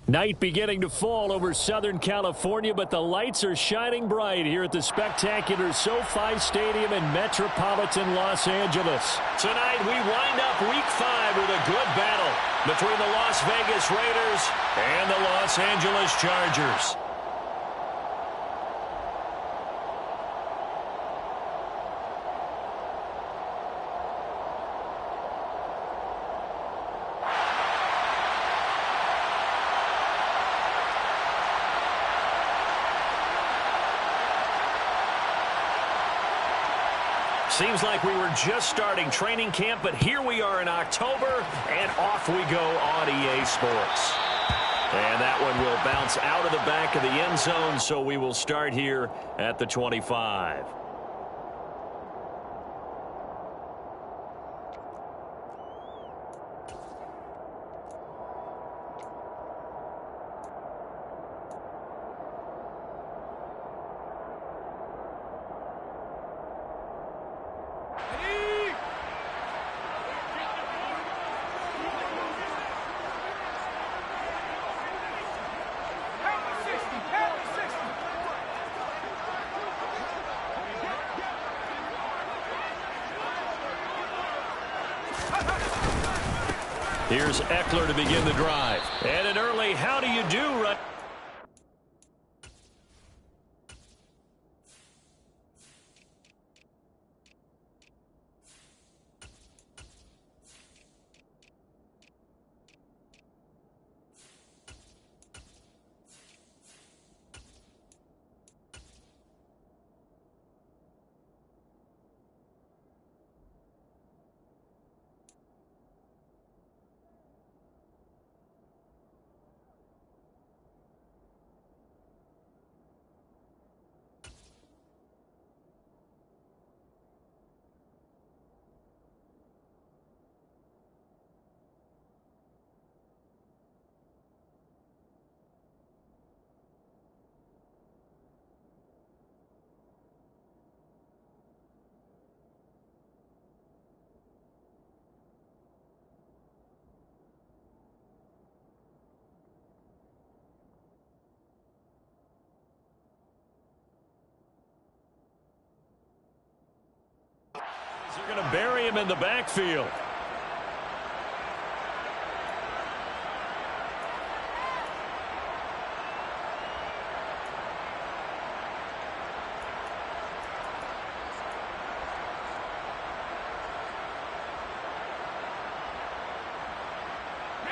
Night beginning to fall over Southern California, but the lights are shining bright here at the spectacular SoFi Stadium in metropolitan Los Angeles. Tonight, we wind up Week 5 with a good battle between the Las Vegas Raiders and the Los Angeles Chargers. Seems like we were just starting training camp, but here we are in October, and off we go on EA Sports. And that one will bounce out of the back of the end zone, so we will start here at the 25. Here's Eckler to begin the drive. And an early how do you do run. They're going to bury him in the backfield.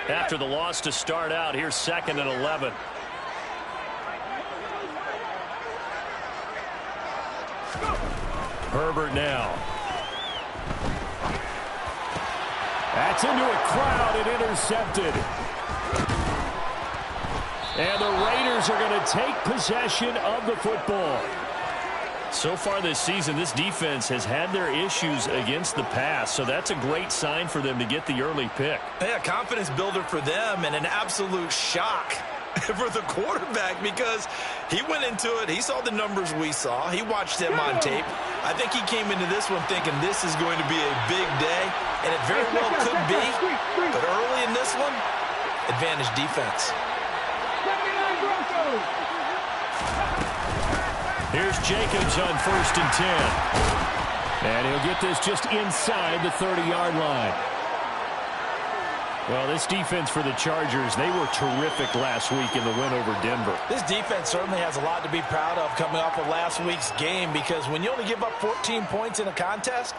After the loss to start out, here's 2nd and 11. Herbert now. That's into a crowd and intercepted. And the Raiders are going to take possession of the football. So far this season, this defense has had their issues against the pass, so that's a great sign for them to get the early pick. Yeah, confidence builder for them and an absolute shock for the quarterback because he went into it. He saw the numbers we saw. He watched them on tape. I think he came into this one thinking this is going to be a big day, and it very well could be. But early in this one, advantage defense. Here's Jacobs on 1st and 10. And he'll get this just inside the 30-yard line. Well, this defense for the Chargers, they were terrific last week in the win over Denver. This defense certainly has a lot to be proud of coming off of last week's game because when you only give up 14 points in a contest,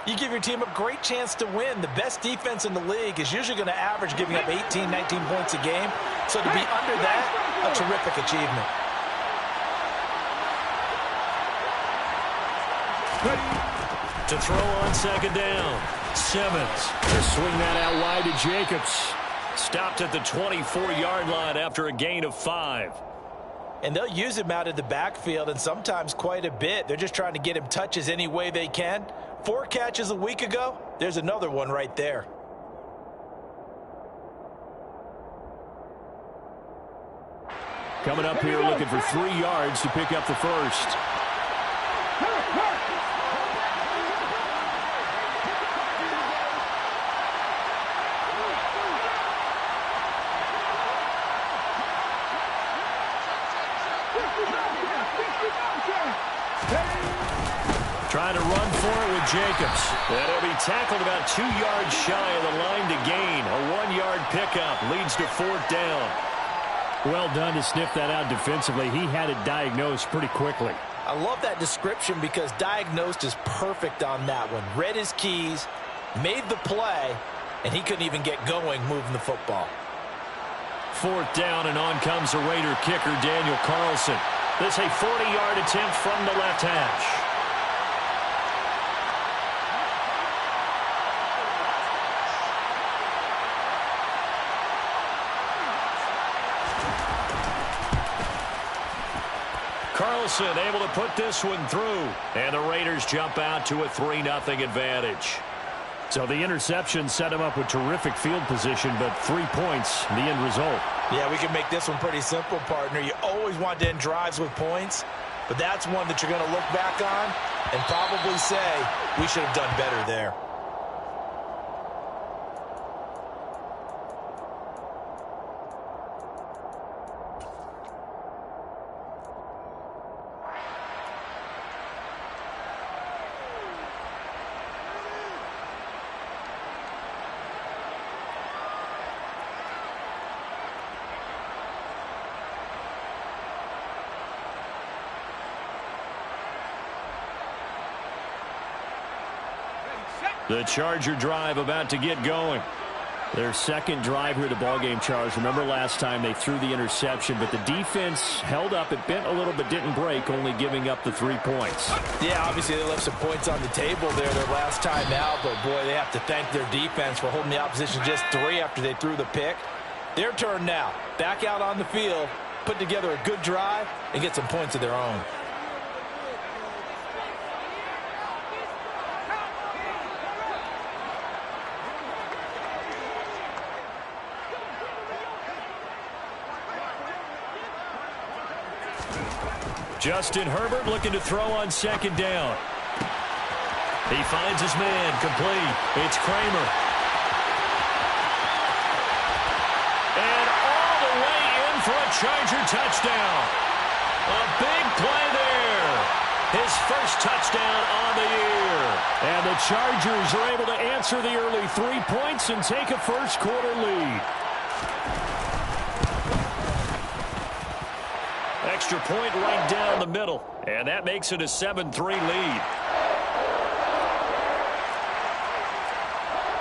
you give your team a great chance to win. The best defense in the league is usually going to average giving up 18, 19 points a game. So to be under that, a terrific achievement. To throw on 2nd down. Simmons to swing that out wide to Jacobs. Stopped at the 24-yard line after a gain of 5. And they'll use him out of the backfield and sometimes quite a bit. They're just trying to get him touches any way they can. 4 catches a week ago. There's another one right there. Coming up here looking for 3 yards to pick up the first. Trying to run for it with Jacobs. And he'll be tackled about 2 yards shy of the line to gain. A 1-yard pickup leads to 4th down. Well done to sniff that out defensively. He had it diagnosed pretty quickly. I love that description because diagnosed is perfect on that one. Read his keys, made the play, and he couldn't even get going moving the football. 4th down, and on comes the Raider kicker, Daniel Carlson. This a 40-yard attempt from the left hash. Carlson able to put this one through, and the Raiders jump out to a 3-0 advantage. So the interception set him up with terrific field position, but 3 points, the end result. Yeah, we can make this one pretty simple, partner. You always want to end drives with points, but that's one that you're going to look back on and probably say, we should have done better there. The Charger drive about to get going. Their second drive here, the ballgame, Charles. Remember last time they threw the interception, but the defense held up. It bent a little but didn't break, only giving up the 3 points. Yeah, obviously they left some points on the table there their last time out, but boy, they have to thank their defense for holding the opposition just 3 after they threw the pick. Their turn now. Back out on the field, put together a good drive, and get some points of their own. Justin Herbert looking to throw on 2nd down. He finds his man complete. It's Kramer. And all the way in for a Charger touchdown. A big play there. His first touchdown on the year. And the Chargers are able to answer the early 3 points and take a first-quarter lead. Extra point right down the middle, and that makes it a 7-3 lead.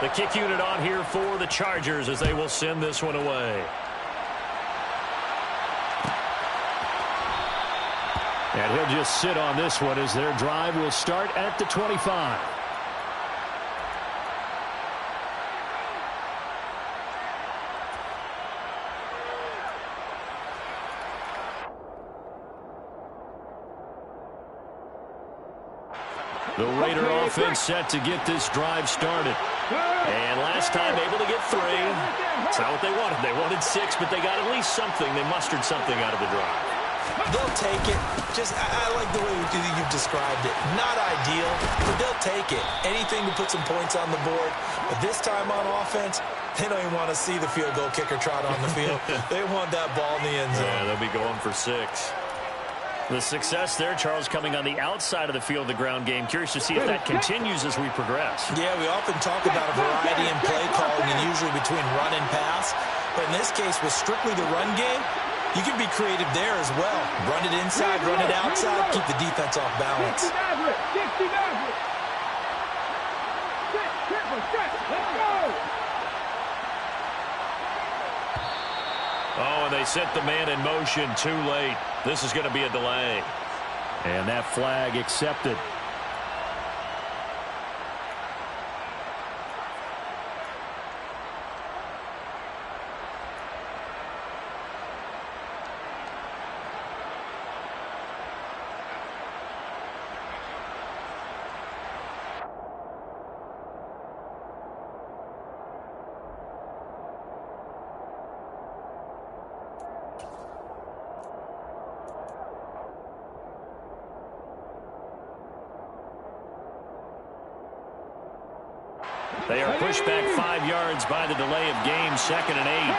The kick unit on here for the Chargers as they will send this one away. And he'll just sit on this one as their drive will start at the 25. The Raider offense set to get this drive started. And last time able to get 3. It's not what they wanted. They wanted 6, but they got at least something. They mustered something out of the drive. They'll take it. I like the way you've described it. Not ideal, but they'll take it. Anything to put some points on the board. But this time on offense, they don't even want to see the field goal kicker trot on the field. They want that ball in the end zone. Yeah, they'll be going for 6. The success there, Charles, coming on the outside of the field, the ground game. Curious to see if that continues as we progress. Yeah, we often talk about a variety in play calling and usually between run and pass. But in this case, with strictly the run game, you can be creative there as well. Run it inside, run it outside, keep the defense off balance. Oh, and they set the man in motion too late. This is going to be a delay. And that flag accepted. They are pushed back 5 yards by the delay of game, 2nd and 8.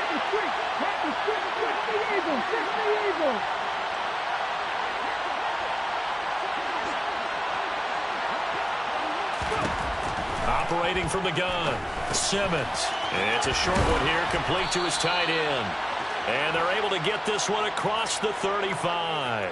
Operating from the gun, Simmons. And it's a short one here, complete to his tight end. And they're able to get this one across the 35.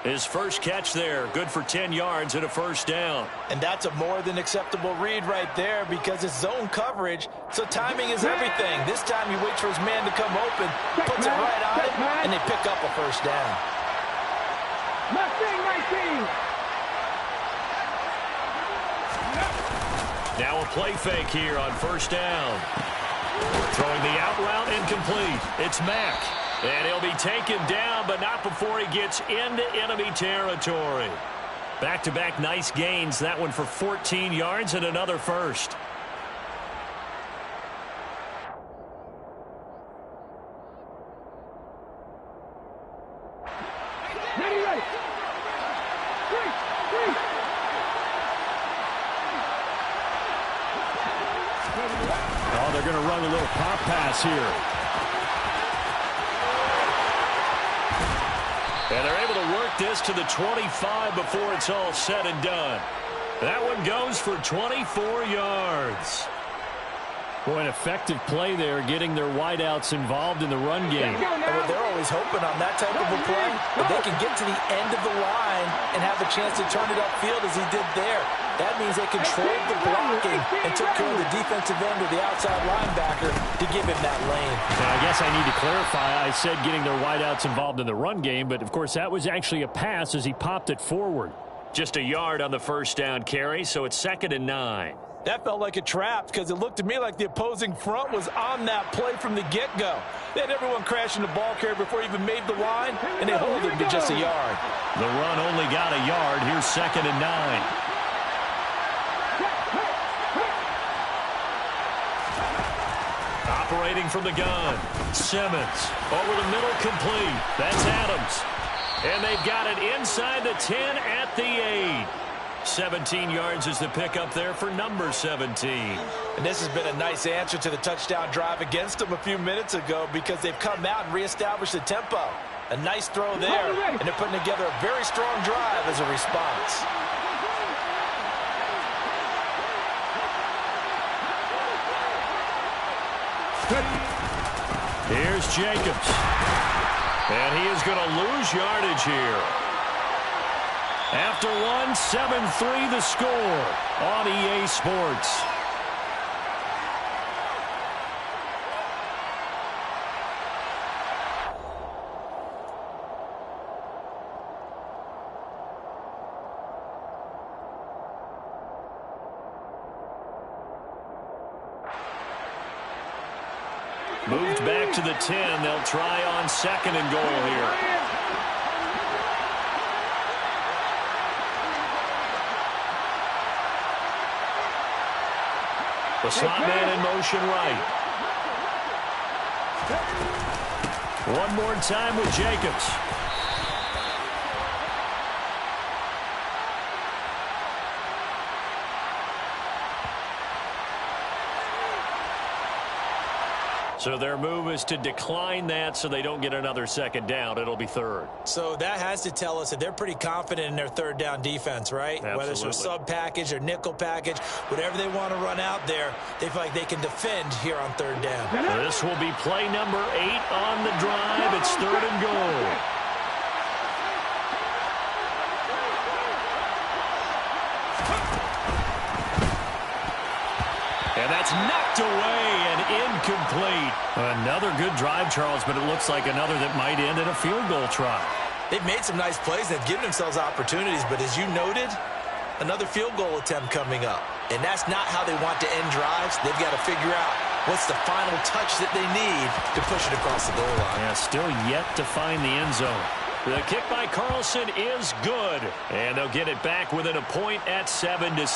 His first catch there, good for 10 yards and a first down. And that's a more than acceptable read right there because it's zone coverage, so timing is everything. This time he waits for his man to come open, puts it right on it, and they pick up a first down. 19. Now a play fake here on first down. Throwing the out route incomplete. It's Mack. And he'll be taken down, but not before he gets into enemy territory. Back-to-back nice gains. That one for 14 yards and another first. Oh, they're going to run a little pop pass here. And they're able to work this to the 25 before it's all said and done. That one goes for 24 yards. Boy, an effective play there, getting their wideouts involved in the run game. And they're always hoping on that type of a play, that they can get to the end of the line and have a chance to turn it upfield as he did there. That means they controlled the blocking and took care of the defensive end or the outside linebacker to give him that lane. Now, I guess I need to clarify. I said getting their wideouts involved in the run game, but, of course, that was actually a pass as he popped it forward. Just a yard on the first down carry, so it's 2nd and 9. That felt like a trap because it looked to me like the opposing front was on that play from the get-go. They had everyone crashing the ball carrier before he even made the line, and they hold him to just a yard. The run only got a yard. Here's 2nd and 9. Operating from the gun, Simmons. Over the middle, complete. That's Adams. And they've got it inside the 10 at the 8. 17 yards is the pickup there for number 17. And this has been a nice answer to the touchdown drive against them a few minutes ago because they've come out and reestablished the tempo. A nice throw there, and they're putting together a very strong drive as a response. Here's Jacobs. And he is going to lose yardage here. After one, 7-3 the score on EA Sports. Moved back to the 10. They'll try on 2nd and goal here. The slot man in motion right. One more time with Jacobs. So their move is to decline that so they don't get another 2nd down. It'll be 3rd. So that has to tell us that they're pretty confident in their 3rd down defense, right? Absolutely. Whether it's a sub package or nickel package, whatever they want to run out there, they feel like they can defend here on 3rd down. This will be play number 8 on the drive. It's 3rd and goal. And that's knocked away and incomplete. Another good drive, Charles, but it looks like another that might end in a field goal try. They've made some nice plays. They've given themselves opportunities, but as you noted, another field goal attempt coming up. And that's not how they want to end drives. They've got to figure out what's the final touch that they need to push it across the goal line. Yeah, still yet to find the end zone. The kick by Carlson is good. And they'll get it back within a point at 7-6.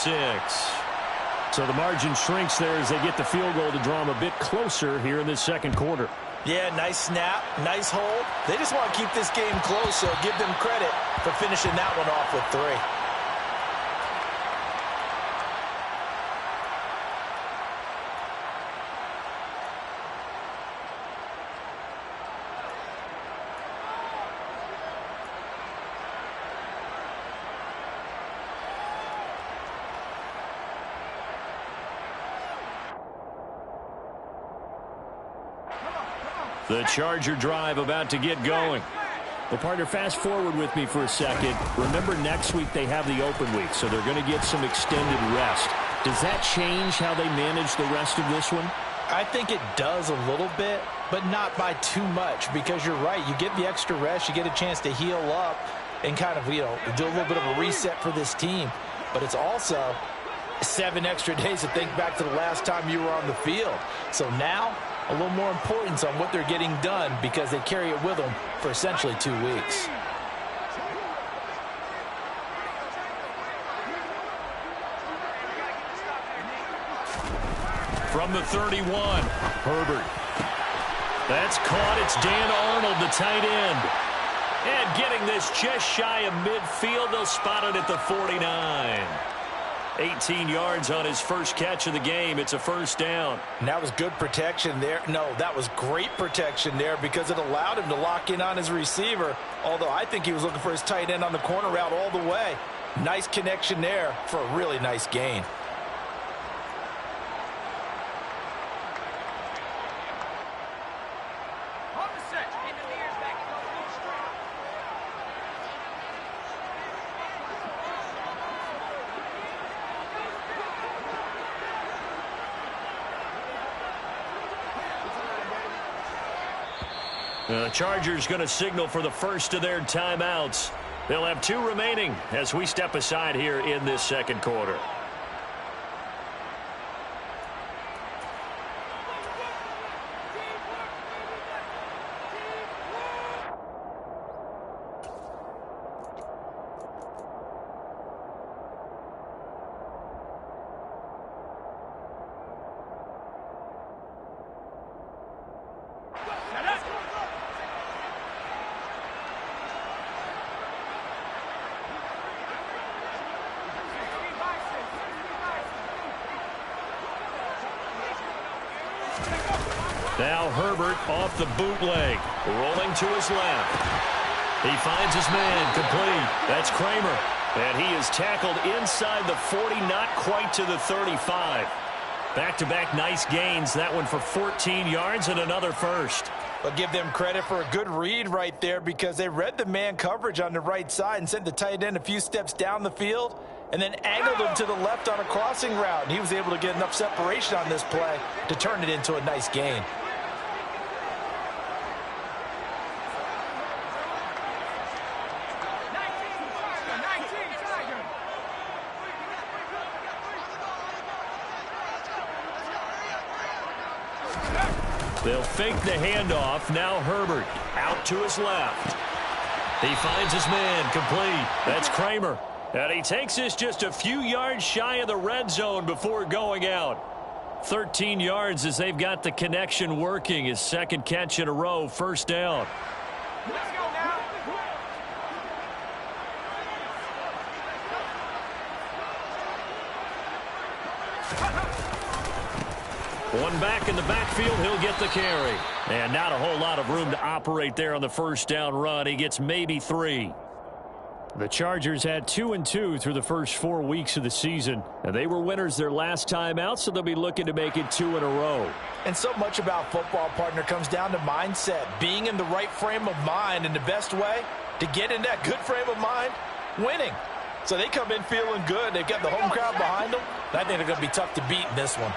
So the margin shrinks there as they get the field goal to draw them a bit closer here in this 2nd quarter. Yeah, nice snap, nice hold. They just want to keep this game close, so give them credit for finishing that one off with 3. The Charger drive about to get going. Well, partner, fast forward with me for a second. Remember, next week they have the open week, so they're going to get some extended rest. Does that change how they manage the rest of this one? I think it does a little bit, but not by too much, because you're right. You get the extra rest. You get a chance to heal up and kind of, do a little bit of a reset for this team. But it's also 7 extra days to think back to the last time you were on the field. So now, a little more importance on what they're getting done because they carry it with them for essentially 2 weeks. From the 31, Herbert. That's caught. It's Dan Arnold, the tight end. And getting this just shy of midfield, they'll spot it at the 49. 18 yards on his first catch of the game. It's a first down. And that was good protection there. No, that was great protection there because it allowed him to lock in on his receiver, although I think he was looking for his tight end on the corner route all the way. Nice connection there for a really nice gain. The Chargers going to signal for the first of their timeouts. They'll have 2 remaining as we step aside here in this second quarter. Now Herbert off the bootleg, rolling to his left. He finds his man, complete. That's Kramer. And he is tackled inside the 40, not quite to the 35. Back-to-back nice gains. That one for 14 yards and another first. But give them credit for a good read right there because they read the man coverage on the right side and sent the tight end a few steps down the field and then angled him to the left on a crossing route. And he was able to get enough separation on this play to turn it into a nice gain. They'll fake the handoff. Now Herbert out to his left. He finds his man, complete. That's Kramer. And he takes this just a few yards shy of the red zone before going out. 13 yards as they've got the connection working. His second catch in a row, first down. Let's go now. One back in the backfield, he'll get the carry. And not a whole lot of room to operate there on the first down run. He gets maybe 3. The Chargers had 2-2 through the first 4 weeks of the season. And they were winners their last time out, so they'll be looking to make it 2 in a row. And so much about football, partner, comes down to mindset. Being in the right frame of mind, and the best way to get in that good frame of mind, winning. So they come in feeling good. They've got the home crowd behind them. I think they're going to be tough to beat in this one.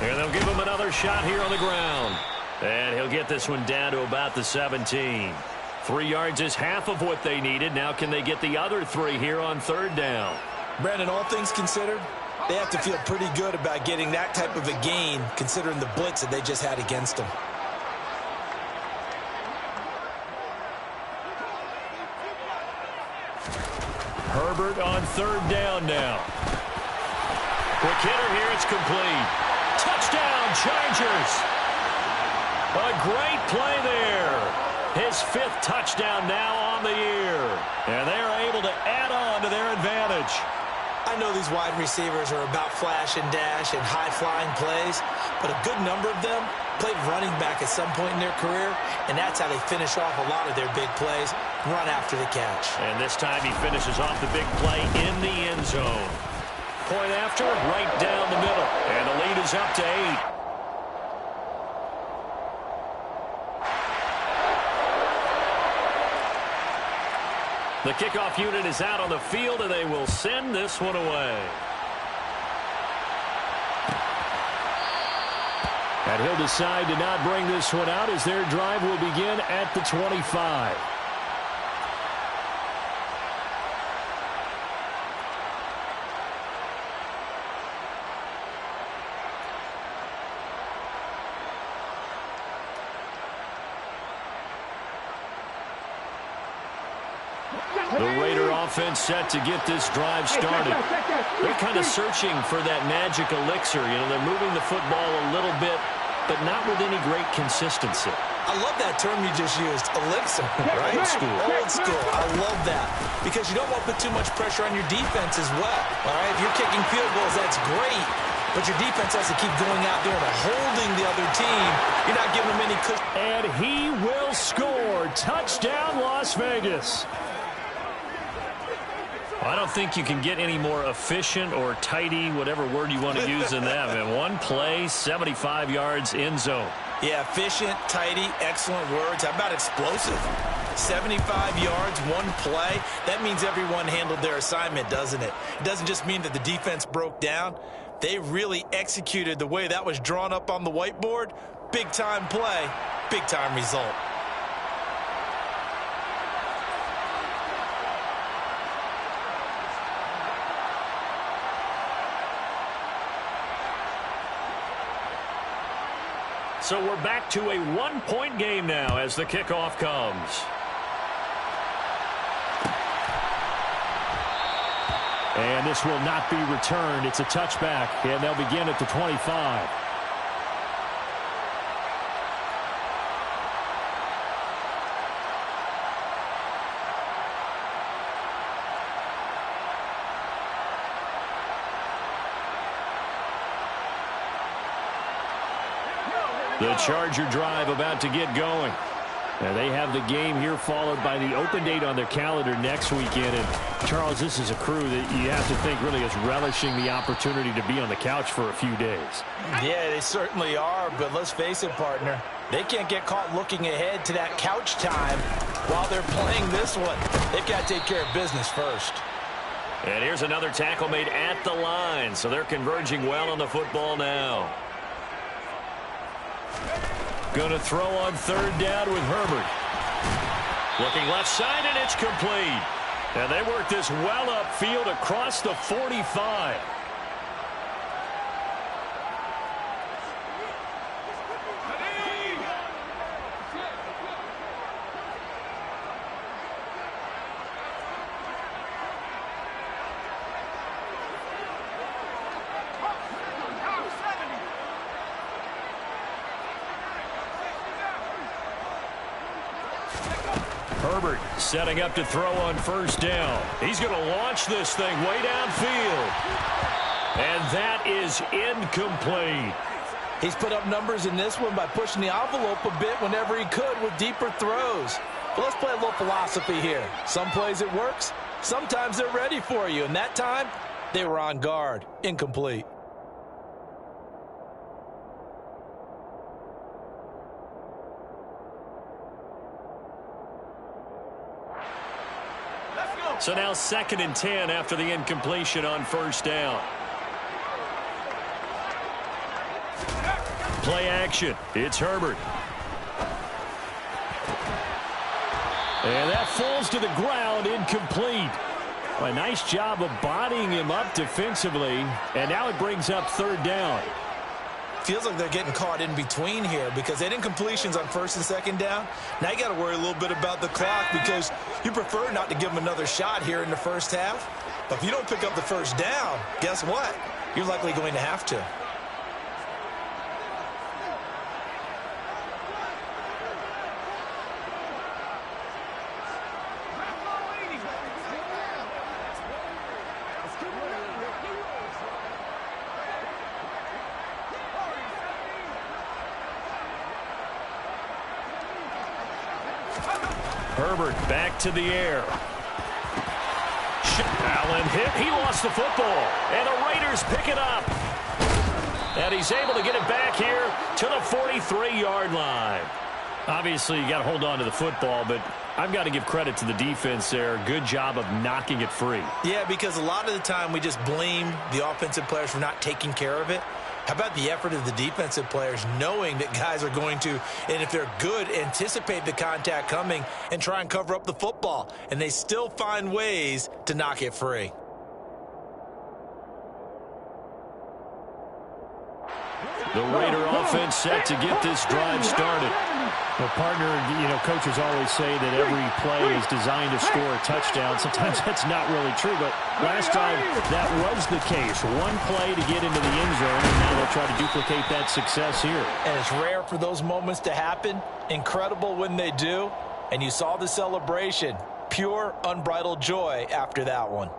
And they'll give him another shot here on the ground. And he'll get this one down to about the 17. 3 yards is half of what they needed. Now can they get the other 3 here on third down? Brandon, all things considered, they have to feel pretty good about getting that type of a gain considering the blitz that they just had against them. Herbert on third down now. Quick hitter here, it's complete. Touchdown, Chargers. A great play there. His 5th touchdown now on the year. And they're able to add on to their advantage. I know these wide receivers are about flash and dash and high-flying plays, but a good number of them played running back at some point in their career, and that's how they finish off a lot of their big plays, run after the catch. And this time he finishes off the big play in the end zone. Point after, right down the middle. And the lead is up to 8. The kickoff unit is out on the field, and they will send this one away. And he'll decide to not bring this one out as their drive will begin at the 25. The Raider offense set to get this drive started. They're kind of searching for that magic elixir. You know, they're moving the football a little bit, but not with any great consistency. I love that term you just used, elixir, right? Old school. Old school. I love that because you don't want to put too much pressure on your defense as well, all right? If you're kicking field goals, that's great, but your defense has to keep going out there and holding the other team. You're not giving them any cushion. And he will score. Touchdown, Las Vegas. I don't think you can get any more efficient or tidy, whatever word you want to use in that. And one play, 75 yards in zone. Yeah, efficient, tidy, excellent words. How about explosive? 75 yards, one play. That means everyone handled their assignment, doesn't it? It doesn't just mean that the defense broke down. They really executed the way that was drawn up on the whiteboard. Big-time play, big-time result. So we're back to a one-point game now as the kickoff comes. And this will not be returned. It's a touchback, and they'll begin at the 25. The Charger drive about to get going. Now they have the game here followed by the open date on their calendar next weekend. And Charles, this is a crew that you have to think really is relishing the opportunity to be on the couch for a few days. Yeah, they certainly are, but let's face it, partner. They can't get caught looking ahead to that couch time while they're playing this one. They've got to take care of business first. And here's another tackle made at the line, so they're converging well on the football now. Going to throw on third down with Herbert. Looking left side, and it's complete. And they work this well upfield across the 45. Herbert setting up to throw on first down. He's going to launch this thing way downfield. And that is incomplete. He's put up numbers in this one by pushing the envelope a bit whenever he could with deeper throws. But let's play a little philosophy here. Some plays it works. Sometimes they're ready for you. And that time, they were on guard. Incomplete. So now 2nd and 10 after the incompletion on first down. Play action. It's Herbert. And that falls to the ground, incomplete. A nice job of bodying him up defensively. And now it brings up third down. Feels like they're getting caught in between here because they had incompletions on 1st and 2nd down. Now you got to worry a little bit about the clock because you prefer not to give them another shot here in the first half. But if you don't pick up the first down, guess what? You're likely going to have to. Herbert back to the air. Allen hit. He lost the football. And the Raiders pick it up. And he's able to get it back here to the 43-yard line. Obviously, you got to hold on to the football, but I've got to give credit to the defense there. Good job of knocking it free. Yeah, because a lot of the time we just blame the offensive players for not taking care of it. How about the effort of the defensive players knowing that guys are going to, and if they're good, anticipate the contact coming and try and cover up the football. And they still find ways to knock it free. The Raider offense set to get this drive started. Well, partner, coaches always say that every play is designed to score a touchdown. Sometimes that's not really true, but last time that was the case. One play to get into the end zone, and now they'll try to duplicate that success here. And it's rare for those moments to happen. Incredible when they do. And you saw the celebration. Pure, unbridled joy after that one.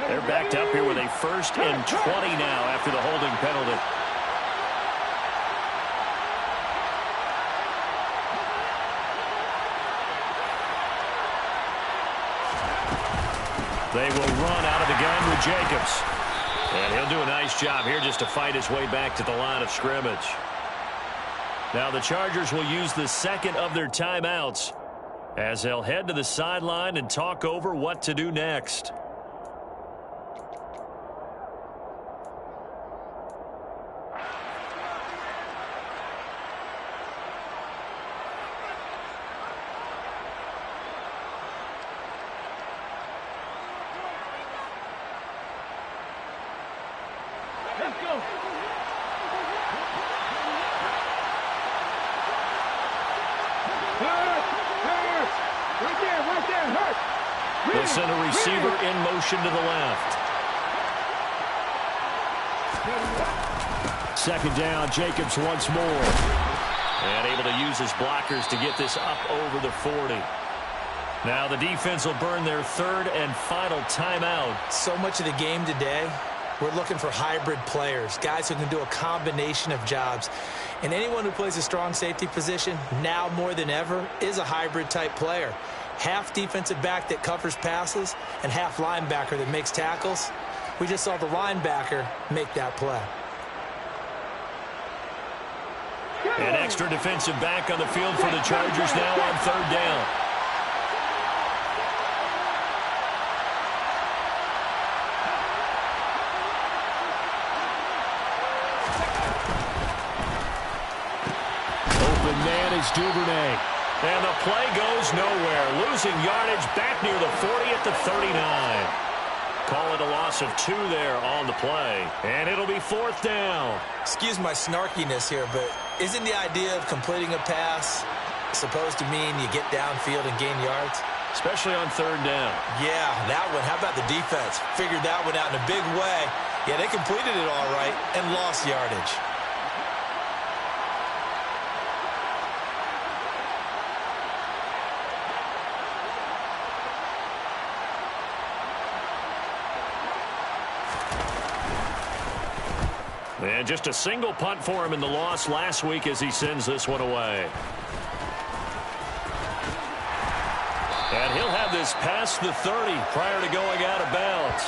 They're backed up here with a 1st and 20 now after the holding penalty. They will run out of the gun with Jacobs. And he'll do a nice job here just to fight his way back to the line of scrimmage. Now the Chargers will use the second of their timeouts as they'll head to the sideline and talk over what to do next. They'll send a receiver in motion to the left. Second down, Jacobs once more. And able to use his blockers to get this up over the 40. Now the defense will burn their 3rd and final timeout. So much of the game today, we're looking for hybrid players, guys who can do a combination of jobs. And anyone who plays a strong safety position, now more than ever, is a hybrid type player. Half defensive back that covers passes and half linebacker that makes tackles. We just saw the linebacker make that play. An extra defensive back on the field for the Chargers now on 3rd down. Open man is Duvernay. And the play goes nowhere. Losing yardage back near the 40 at the 39. Call it a loss of 2 there on the play. And it'll be 4th down. Excuse my snarkiness here, but isn't the idea of completing a pass supposed to mean you get downfield and gain yards? Especially on 3rd down. Yeah, that one. How about the defense? Figured that one out in a big way. Yeah, they completed it all right and lost yardage. And just a single punt for him in the loss last week as he sends this one away. And he'll have this past the 30 prior to going out of bounds.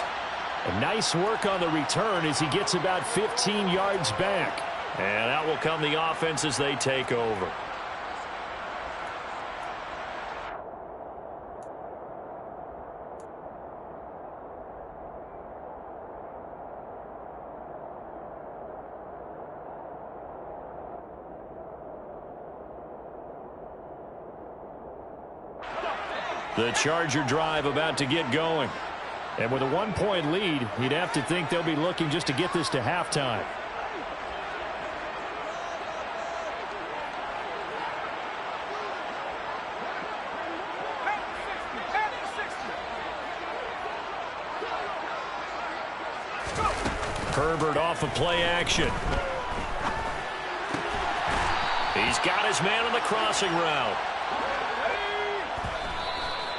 A nice work on the return as he gets about 15 yards back. And out will come the offense as they take over. The Charger drive about to get going. And with a 1-point lead, you'd have to think they'll be looking just to get this to halftime. Herbert off of play action. He's got his man on the crossing route.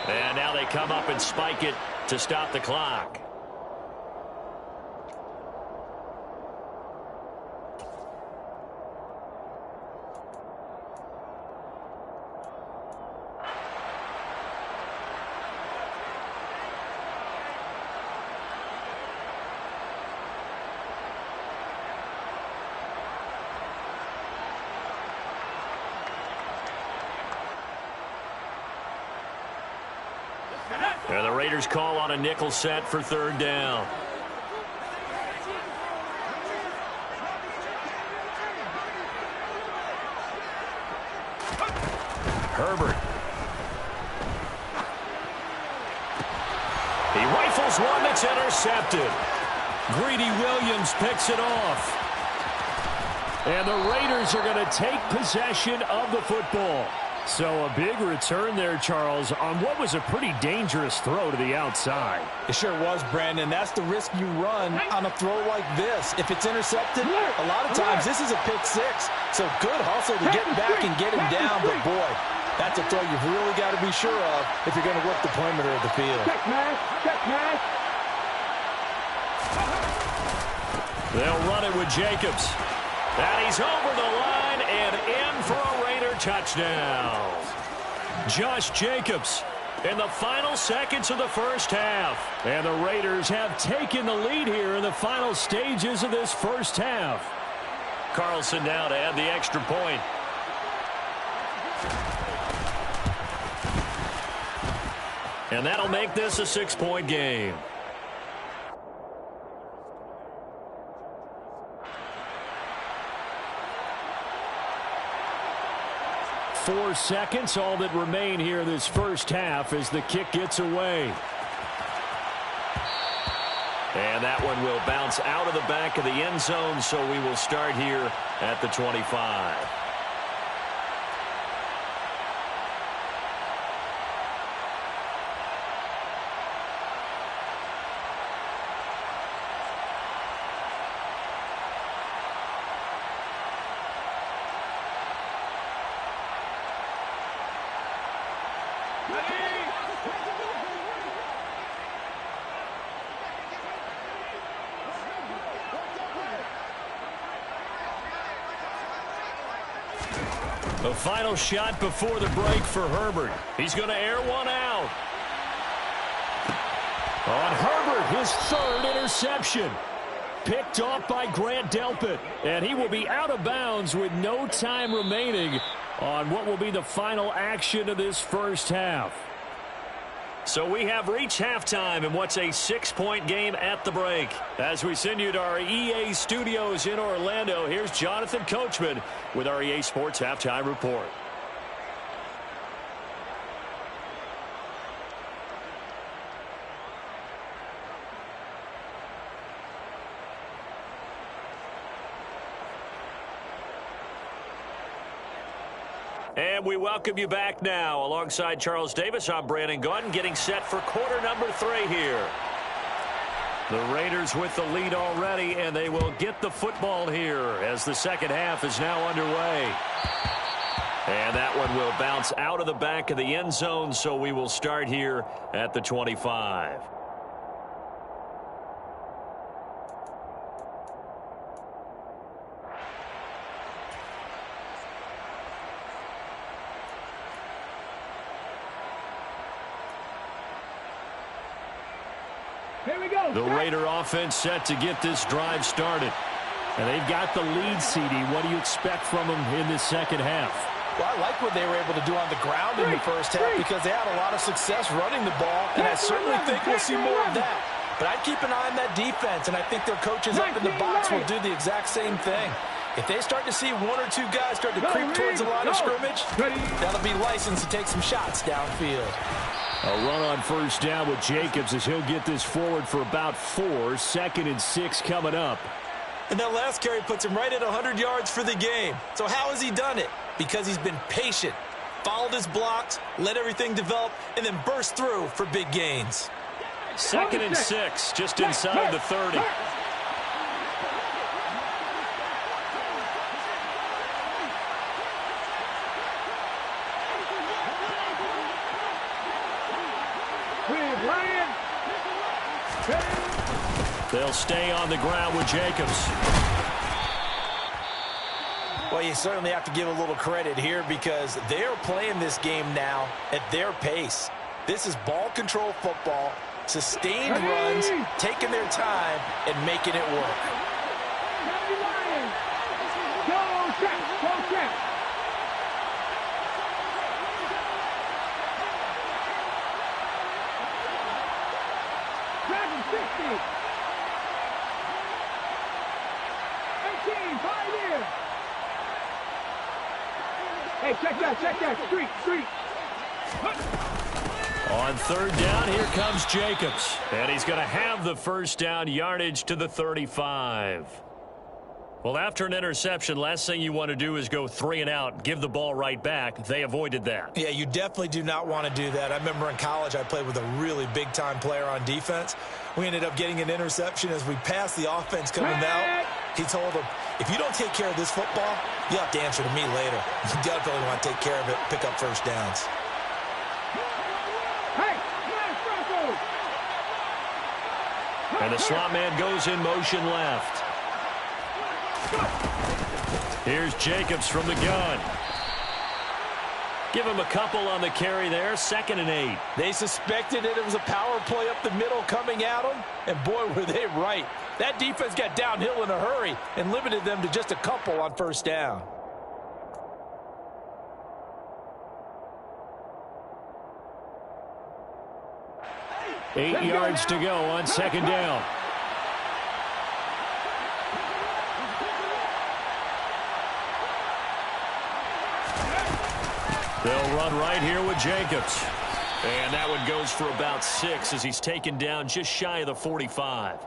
And now they come up and spike it to stop the clock. And the Raiders call on a nickel set for third down. Herbert. He rifles one that's intercepted. Greedy Williams picks it off. And the Raiders are going to take possession of the football. So a big return there, Charles, on what was a pretty dangerous throw to the outside. It sure was, Brandon. That's the risk you run on a throw like this. If it's intercepted, a lot of times this is a pick six. So good hustle to get back and get him down. But, boy, that's a throw you've really got to be sure of if you're going to work the perimeter of the field. They'll run it with Jacobs. And he's over the line and in for a Raider touchdown. Josh Jacobs in the final seconds of the first half. And the Raiders have taken the lead here in the final stages of this first half. Carlson now to add the extra point. And that'll make this a 6-point game. 4 seconds, all that remain here this first half as the kick gets away. And that one will bounce out of the back of the end zone, so we will start here at the 25. The final shot before the break for Herbert. He's going to air one out. On Herbert, his third interception. Picked off by Grant Delpit. And he will be out of bounds with no time remaining on what will be the final action of this first half. So we have reached halftime in what's a 6-point game at the break. As we send you to our EA studios in Orlando, here's Jonathan Coachman with our EA Sports Halftime Report. And we welcome you back now. Alongside Charles Davis, I'm Brandon Gaudin, getting set for quarter number 3 here. The Raiders with the lead already, and they will get the football here as the second half is now underway. And that one will bounce out of the back of the end zone, so we will start here at the 25. Here we go. The Raider offense set to get this drive started. And they've got the lead, CD. What do you expect from them in this second half? Well, I like what they were able to do on the ground in the first half because they had a lot of success running the ball, and I certainly think we'll see more of that. But I'd keep an eye on that defense, and I think their coaches up in the box will do the exact same thing. If they start to see 1 or 2 guys start to creep towards the line of scrimmage, that'll be licensed to take some shots downfield. A run on first down with Jacobs as he'll get this forward for about 4. 2nd and 6 coming up. And that last carry puts him right at 100 yards for the game. So how has he done it? Because he's been patient, followed his blocks, let everything develop, and then burst through for big gains. 2nd and 6, just inside the 30. They'll stay on the ground with Jacobs. Well, you certainly have to give a little credit here because they're playing this game now at their pace. This is ball control football, sustained runs, taking their time, and making it work. 60. 18, 5 in. Hey, check that. Street. On third down, here comes Jacobs. And he's going to have the first down, yardage to the 35. Well, after an interception, last thing you want to do is go 3 and out, give the ball right back. They avoided that. Yeah, you definitely do not want to do that. I remember in college I played with a really big-time player on defense. We ended up getting an interception as we passed the offense coming out. He told him, if you don't take care of this football, you have to answer to me later. You definitely want to take care of it, pick up first downs. And the slot man goes in motion left. Here's Jacobs from the gun. Give him a couple on the carry there. 2nd and 8. They suspected it was a power play up the middle coming at them, and boy, were they right. That defense got downhill in a hurry and limited them to just a couple on first down. Eight yards to go on 2nd down. They'll run right here with Jacobs. And that one goes for about 6 as he's taken down just shy of the 45.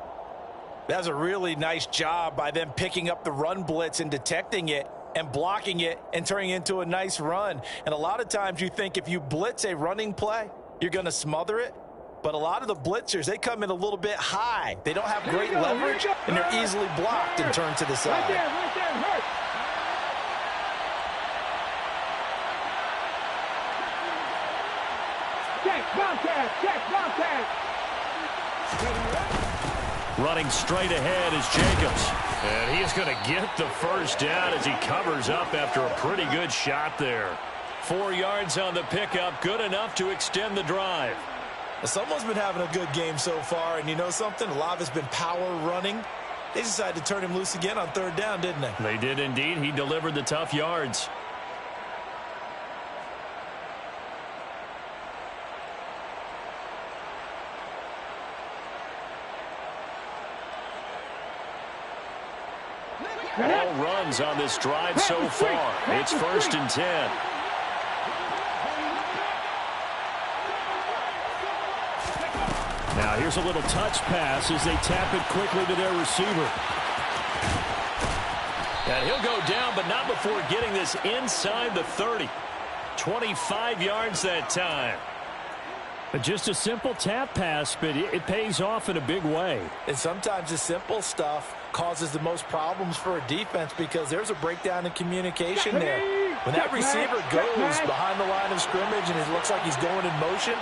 That's a really nice job by them picking up the run blitz and detecting it and blocking it and turning it into a nice run. And a lot of times you think if you blitz a running play, you're going to smother it. But a lot of the blitzers, they come in a little bit high. They don't have great leverage, and they're easily blocked and turned to the side. Right there, hurt. Check, bomb tag. Running straight ahead is Jacobs. And he is going to get the first down as he covers up after a pretty good shot there. 4 yards on the pickup, good enough to extend the drive. Someone's been having a good game so far, and you know something? A lot of it's been power running. They decided to turn him loose again on 3rd down, didn't they? They did indeed. He delivered the tough yards. All runs on this drive so far. It's 1st and 10. Now here's a little touch pass as they tap it quickly to their receiver. And he'll go down, but not before getting this inside the 30. 25 yards that time. But just a simple tap pass, but it pays off in a big way. And sometimes the simple stuff causes the most problems for a defense because there's a breakdown in communication there. When that receiver goes behind the line of scrimmage and it looks like he's going in motion,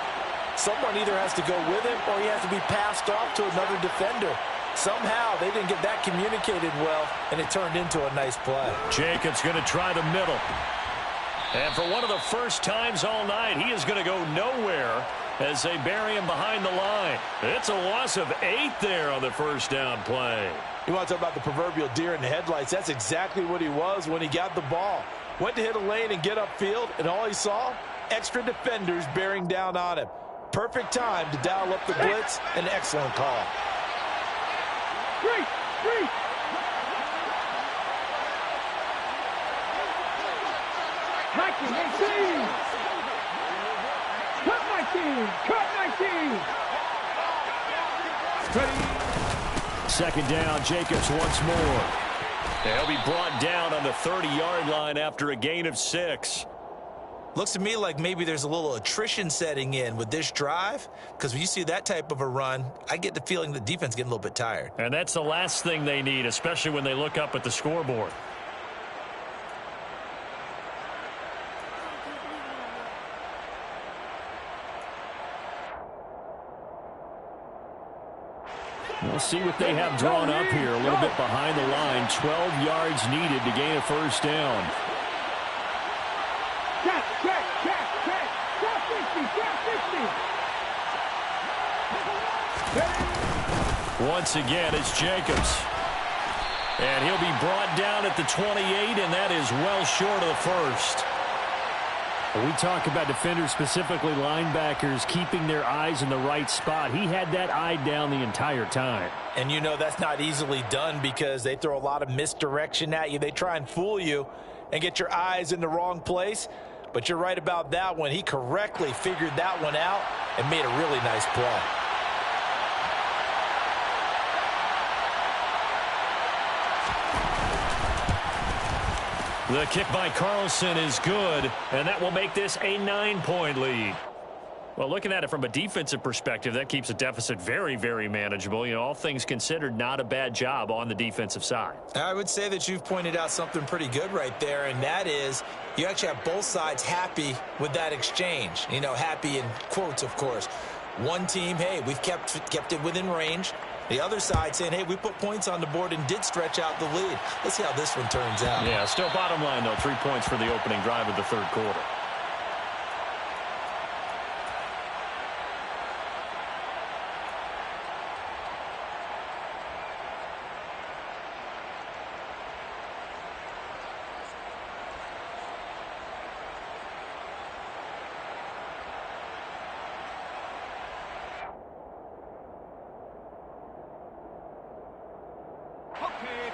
someone either has to go with him or he has to be passed off to another defender. Somehow they didn't get that communicated well, and it turned into a nice play. Jacobs going to try the middle. And for one of the first times all night, he is going to go nowhere as they bury him behind the line. It's a loss of 8 there on the first down play. You want to talk about the proverbial deer in the headlights? That's exactly what he was when he got the ball. Went to hit a lane and get upfield, and all he saw, extra defenders bearing down on him. Perfect time to dial up the blitz. An excellent call. Street. Cut my team. Ready. 2nd down, Jacobs once more. They'll be brought down on the 30-yard line after a gain of 6. Looks to me like maybe there's a little attrition setting in with this drive, because when you see that type of a run, I get the feeling the defense getting a little bit tired. And that's the last thing they need, especially when they look up at the scoreboard. We'll see what they have drawn up here a little bit behind the line. 12 yards needed to gain a first down. Check. 50. Once again, it's Jacobs. And he'll be brought down at the 28, and that is well short of the first. We talk about defenders, specifically linebackers, keeping their eyes in the right spot. He had that eye down the entire time. And you know that's not easily done because they throw a lot of misdirection at you. They try and fool you and get your eyes in the wrong place. But you're right about that one. He correctly figured that one out and made a really nice play. The kick by Carlson is good, and that will make this a 9-point lead. Well, looking at it from a defensive perspective, that keeps the deficit very, very manageable. You know, all things considered, not a bad job on the defensive side. I would say that you've pointed out something pretty good right there, and that is you actually have both sides happy with that exchange. You know, happy in quotes, of course. One team, hey, we've kept it within range. The other side saying, hey, we put points on the board and did stretch out the lead. Let's see how this one turns out. Yeah, still bottom line, though, 3 points for the opening drive of the third quarter.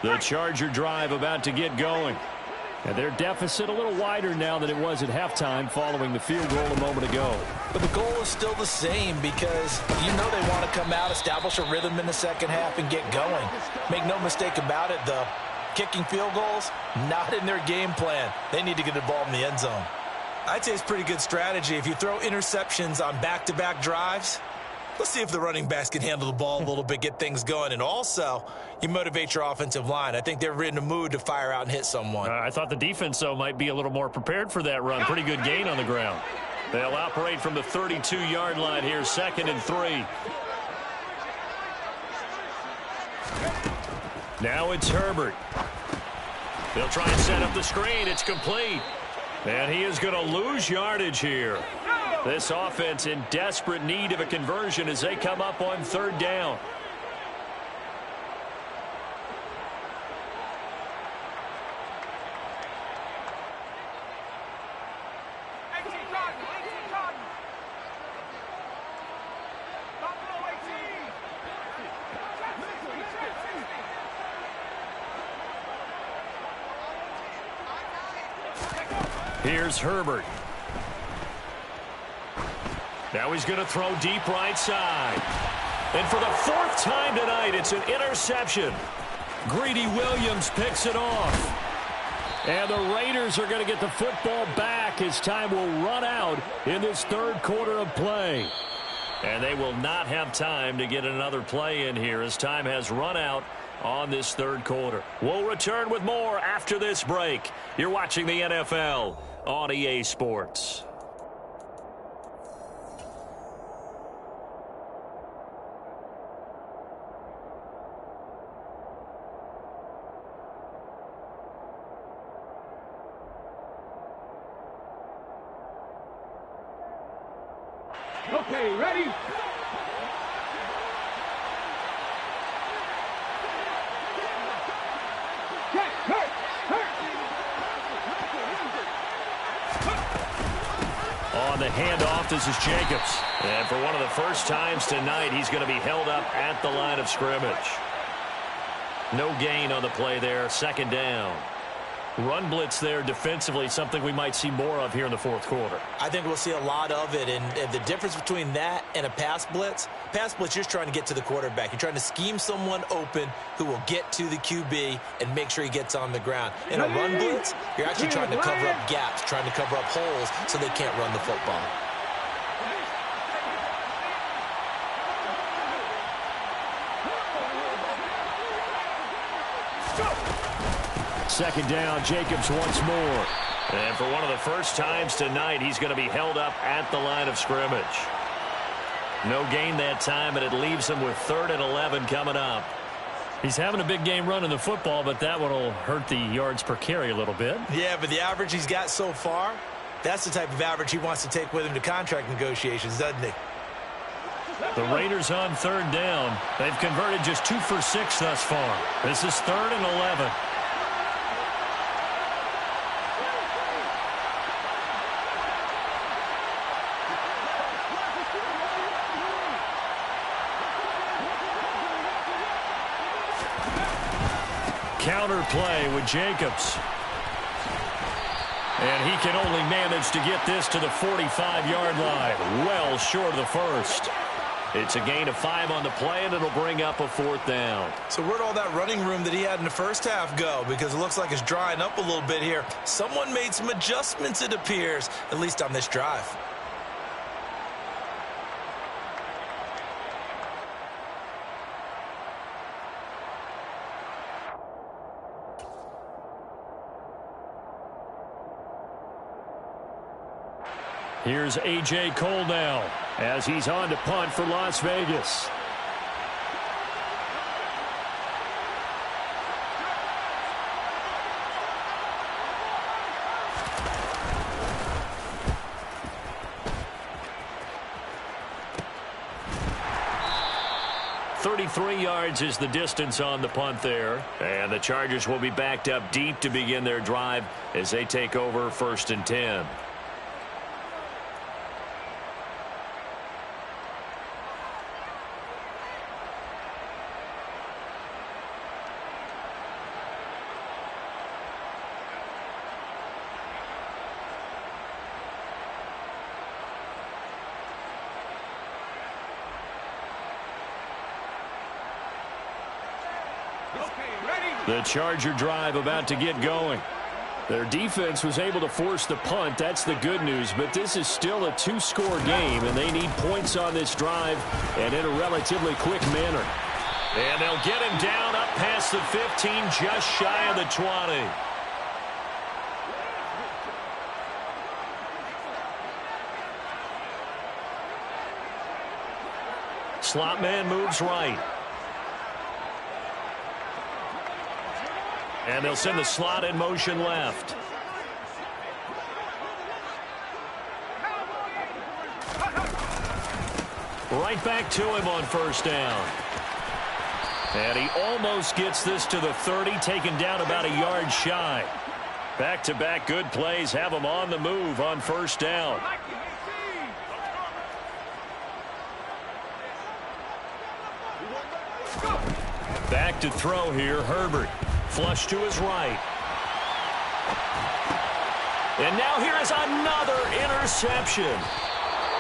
The Charger drive about to get going. And their deficit a little wider now than it was at halftime following the field goal a moment ago. But the goal is still the same because you know they want to come out, establish a rhythm in the second half, and get going. Make no mistake about it, the kicking field goals, not in their game plan. They need to get the ball in the end zone. I'd say it's pretty good strategy. If you throw interceptions on back-to-back drives, let's see if the running backs can handle the ball a little bit, get things going. And also, you motivate your offensive line. I think they're in the mood to fire out and hit someone. I thought the defense, though, might be a little more prepared for that run. Pretty good gain on the ground. They'll operate from the 32-yard line here, 2nd and 3. Now it's Herbert. They'll try and set up the screen. It's complete. And he is going to lose yardage here. This offense in desperate need of a conversion as they come up on 3rd down. Here's Herbert. Now he's going to throw deep right side. And for the 4th time tonight, it's an interception. Greedy Williams picks it off. And the Raiders are going to get the football back as time will run out in this 3rd quarter of play. And they will not have time to get another play in here as time has run out on this 3rd quarter. We'll return with more after this break. You're watching the NFL on EA Sports. Okay, ready? Check, hurt. On the handoff, this is Jacobs. And for one of the first times tonight, he's going to be held up at the line of scrimmage. No gain on the play there, 2nd down. Run blitz there defensively, something we might see more of here in the 4th quarter. I think we'll see a lot of it, and the difference between that and a pass blitz, you're just trying to get to the quarterback. You're trying to scheme someone open who will get to the QB and make sure he gets on the ground. In a run blitz, you're actually trying to cover up gaps, trying to cover up holes so they can't run the football. Second down, Jacobs once more. And for one of the first times tonight, he's going to be held up at the line of scrimmage. No gain that time, and it leaves him with 3rd and 11 coming up. He's having a big game running the football, but that one will hurt the yards per carry a little bit. Yeah, but the average he's got so far, that's the type of average he wants to take with him to contract negotiations, doesn't he? The Raiders on 3rd down. They've converted just 2 for 6 thus far. This is 3rd and 11. Counter play with Jacobs. And he can only manage to get this to the 45-yard line. Well short of the first. It's a gain of 5 on the play, and it'll bring up a 4th down. So where'd all that running room that he had in the first half go? Because it looks like it's drying up a little bit here. Someone made some adjustments, it appears, at least on this drive. Here's A.J. Cole now as he's on to punt for Las Vegas. .33 yards is the distance on the punt there. And the Chargers will be backed up deep to begin their drive as they take over 1st and 10. The Charger drive about to get going. Their defense was able to force the punt. That's the good news. But this is still a 2-score game, and they need points on this drive and in a relatively quick manner. And they'll get him down up past the 15, just shy of the 20. Slot man moves right. And they'll send the slot in motion left. Right back to him on 1st down. And he almost gets this to the 30, taken down about a yard shy. Back-to-back good plays have him on the move on 1st down. Back to throw here, Herbert. Flush to his right. And now here is another interception.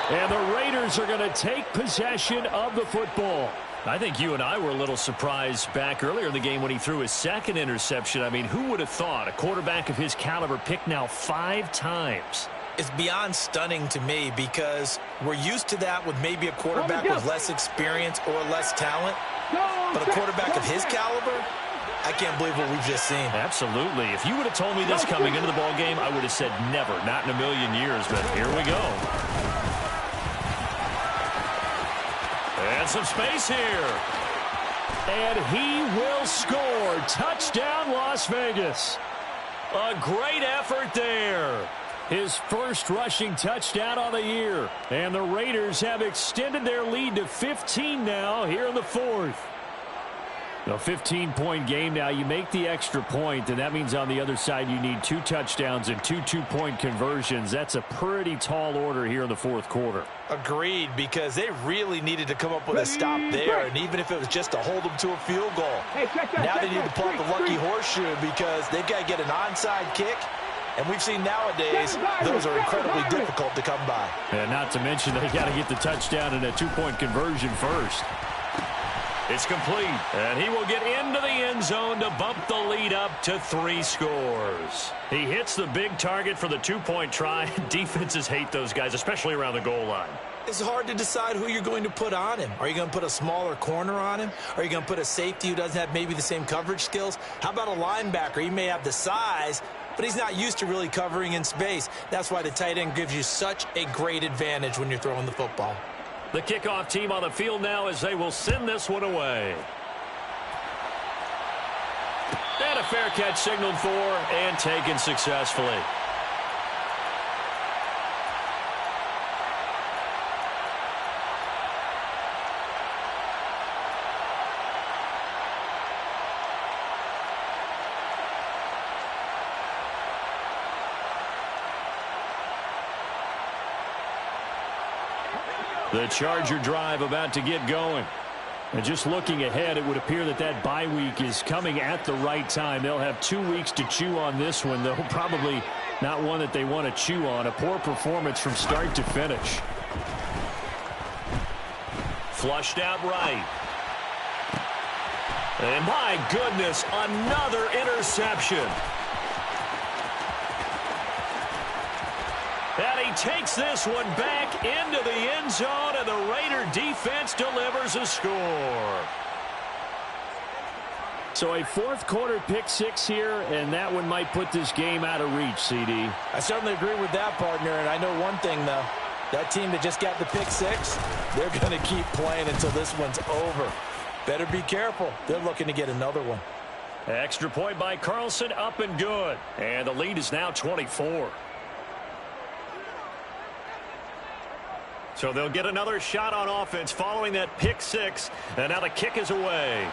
And the Raiders are going to take possession of the football. I think you and I were a little surprised back earlier in the game when he threw his 2nd interception. I mean, who would have thought a quarterback of his caliber picked now 5 times? It's beyond stunning to me because we're used to that with maybe a quarterback with less experience or less talent. But a quarterback of his caliber, I can't believe what we've just seen. Absolutely. If you would have told me this coming into the ball game, I would have said never, not in a million years. But here we go. And some space here. And he will score. Touchdown, Las Vegas. A great effort there. His first rushing touchdown on the year. And the Raiders have extended their lead to 15 now here in the 4th. A 15-point game now. You make the extra point, and that means on the other side you need 2 touchdowns and 2 two-point conversions. That's a pretty tall order here in the 4th quarter. Agreed, because they really needed to come up with a stop there, and even if it was just to hold them to a field goal. Now they need to pull out the lucky horseshoe because they've got to get an onside kick. And we've seen nowadays those are incredibly difficult to come by. And not to mention they got to get the touchdown and a 2-point conversion first. It's complete, and he will get into the end zone to bump the lead up to 3 scores. He hits the big target for the 2-point try. Defenses hate those guys, especially around the goal line. It's hard to decide who you're going to put on him. Are you going to put a smaller corner on him? Are you going to put a safety who doesn't have maybe the same coverage skills? How about a linebacker? He may have the size, but he's not used to really covering in space. That's why the tight end gives you such a great advantage when you're throwing the football. The kickoff team on the field now as they will send this one away. And a fair catch signaled for and taken successfully. The Charger drive about to get going. And just looking ahead, it would appear that that bye week is coming at the right time. They'll have 2 weeks to chew on this one, though probably not one that they want to chew on. A poor performance from start to finish. Flushed out right. And my goodness, another interception. And he takes this one back into the end zone, and the Raider defense delivers a score. So a fourth-quarter pick-6 here, and that one might put this game out of reach, CD. I certainly agree with that, partner, and I know one thing, though. That team that just got the pick-6, they're going to keep playing until this one's over. Better be careful. They're looking to get another one. Extra point by Carlson, up and good. And the lead is now 24. So they'll get another shot on offense following that pick-6, and now the kick is away.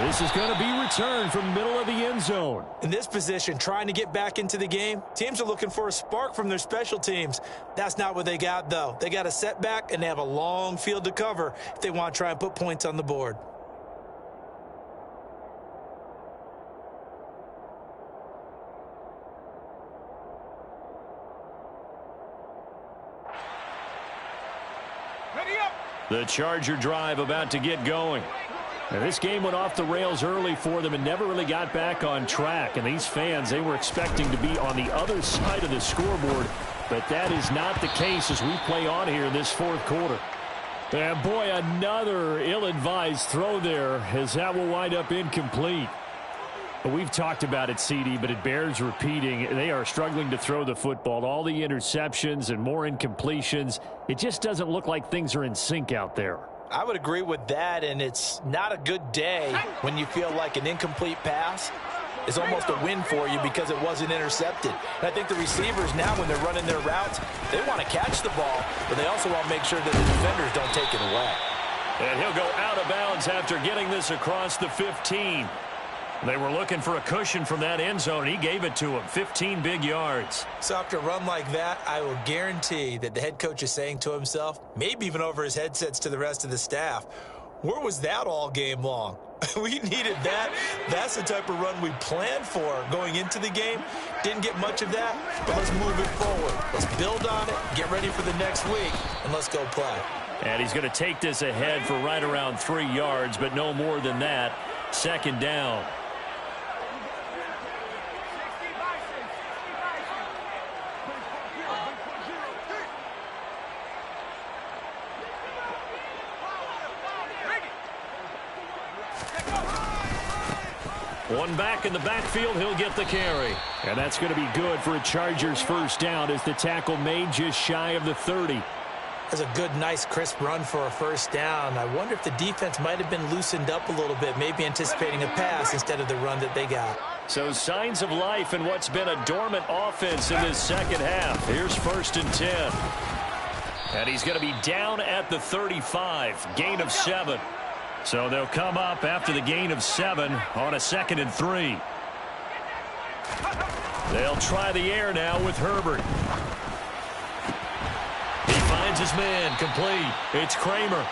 This is going to be returned from middle of the end zone. In this position, trying to get back into the game, teams are looking for a spark from their special teams. That's not what they got, though. They got a setback, and they have a long field to cover if they want to try and put points on the board. Ready up. The Charger drive about to get going. And this game went off the rails early for them and never really got back on track. And these fans, they were expecting to be on the other side of the scoreboard. But that is not the case as we play on here in this fourth quarter. And boy, another ill-advised throw there as that will wind up incomplete. But we've talked about it, CD, but it bears repeating. They are struggling to throw the football. All the interceptions and more incompletions. It just doesn't look like things are in sync out there. I would agree with that, and it's not a good day when you feel like an incomplete pass is almost a win for you because it wasn't intercepted. And I think the receivers now, when they're running their routes, they want to catch the ball, but they also want to make sure that the defenders don't take it away. And he'll go out of bounds after getting this across the 15. They were looking for a cushion from that end zone. He gave it to him. 15 big yards. So after a run like that, I will guarantee that the head coach is saying to himself, maybe even over his headsets to the rest of the staff, where was that all game long? We needed that. That's the type of run we planned for going into the game. Didn't get much of that, but let's move it forward. Let's build on it, get ready for the next week, and let's go play. And he's going to take this ahead for right around 3 yards, but no more than that. Second down. One back in the backfield, he'll get the carry. And that's going to be good for a Chargers first down as the tackle made just shy of the 30. That's a good, nice, crisp run for a first down. I wonder if the defense might have been loosened up a little bit, maybe anticipating a pass instead of the run that they got. So signs of life in what's been a dormant offense in this second half. Here's 1st and 10. And he's going to be down at the 35, gain of 7. So they'll come up after the gain of 7 on a 2nd and 3. They'll try the air now with Herbert. He finds his man, complete. It's Kramer.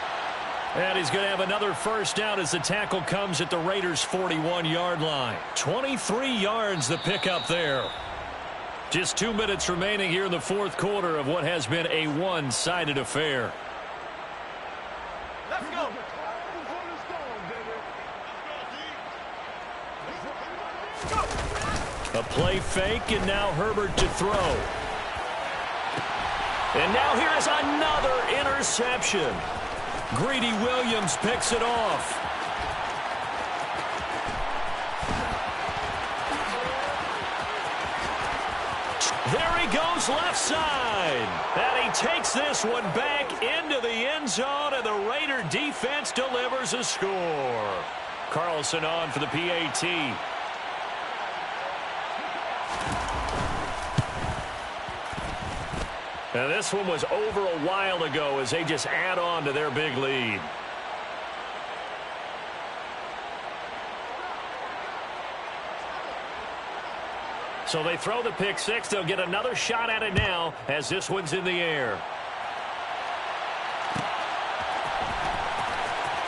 And he's going to have another first down as the tackle comes at the Raiders' 41-yard line. 23 yards the pickup there. Just 2 minutes remaining here in the fourth quarter of what has been a one-sided affair. Let's go. A play fake, and now Herbert to throw. And now here is another interception. Greedy Williams picks it off. There he goes left side. And he takes this one back into the end zone, and the Raider defense delivers a score. Carlson on for the PAT. And this one was over a while ago as they just add on to their big lead. So they throw the pick 6. They'll get another shot at it now as this one's in the air.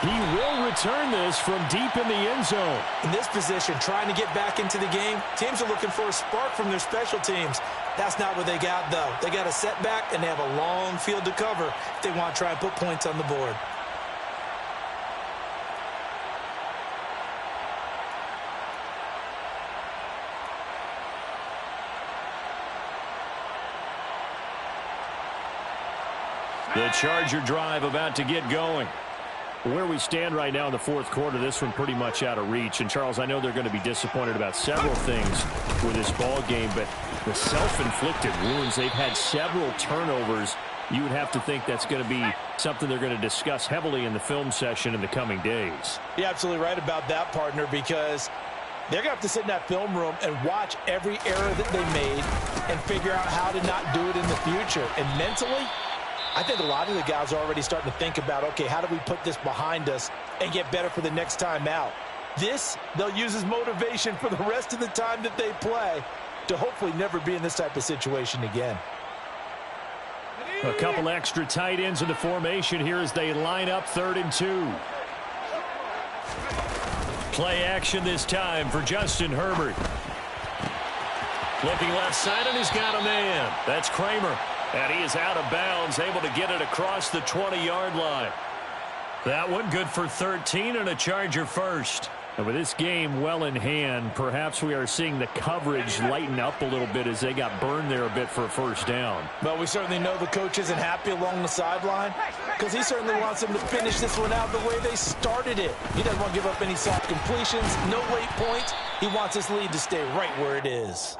He will return this from deep in the end zone. In this position, trying to get back into the game, teams are looking for a spark from their special teams. That's not what they got, though. They got a setback, and they have a long field to cover if they want to try and put points on the board. The Charger drive about to get going. Where we stand right now in the fourth quarter, this one pretty much out of reach. And, Charles, I know they're going to be disappointed about several things with this ball game, but the self-inflicted wounds, they've had several turnovers. You would have to think that's going to be something they're going to discuss heavily in the film session in the coming days. You're absolutely right about that, partner, because they're going to have to sit in that film room and watch every error that they made and figure out how to not do it in the future. And mentally, I think a lot of the guys are already starting to think about, okay, how do we put this behind us and get better for the next time out? This, they'll use as motivation for the rest of the time that they play to hopefully never be in this type of situation again. A couple extra tight ends in the formation here as they line up 3rd and 2. Play action this time for Justin Herbert. Looking left side, and he's got a man. That's Kramer. And he is out of bounds, able to get it across the 20-yard line. That one good for 13 and a Charger first. And with this game well in hand, perhaps we are seeing the coverage lighten up a little bit as they got burned there a bit for a first down. Well, we certainly know the coach isn't happy along the sideline because he certainly wants them to finish this one out the way they started it. He doesn't want to give up any soft completions, no late points. He wants his lead to stay right where it is.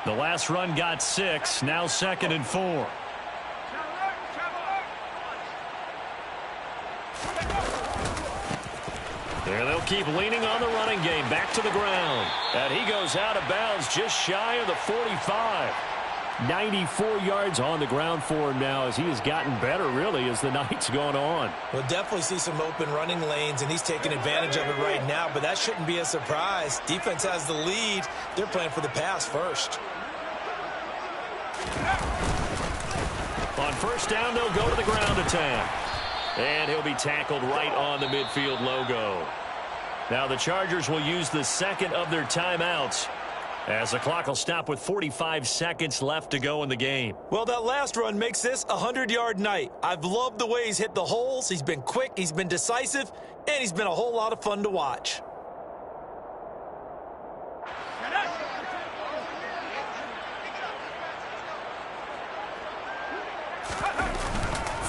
The last run got 6, now 2nd and 4. There they'll keep leaning on the running game, back to the ground. And he goes out of bounds just shy of the 45. 94 yards on the ground for him now as he has gotten better, really, as the night's gone on. We'll definitely see some open running lanes, and he's taking advantage of it right now, but that shouldn't be a surprise. Defense has the lead. They're playing for the pass first. On first down, they'll go to the ground attack. And he'll be tackled right on the midfield logo. Now the Chargers will use the second of their timeouts as the clock will stop with 45 seconds left to go in the game. Well, that last run makes this a 100-yard night. I've loved the way he's hit the holes. He's been quick, he's been decisive, and he's been a whole lot of fun to watch.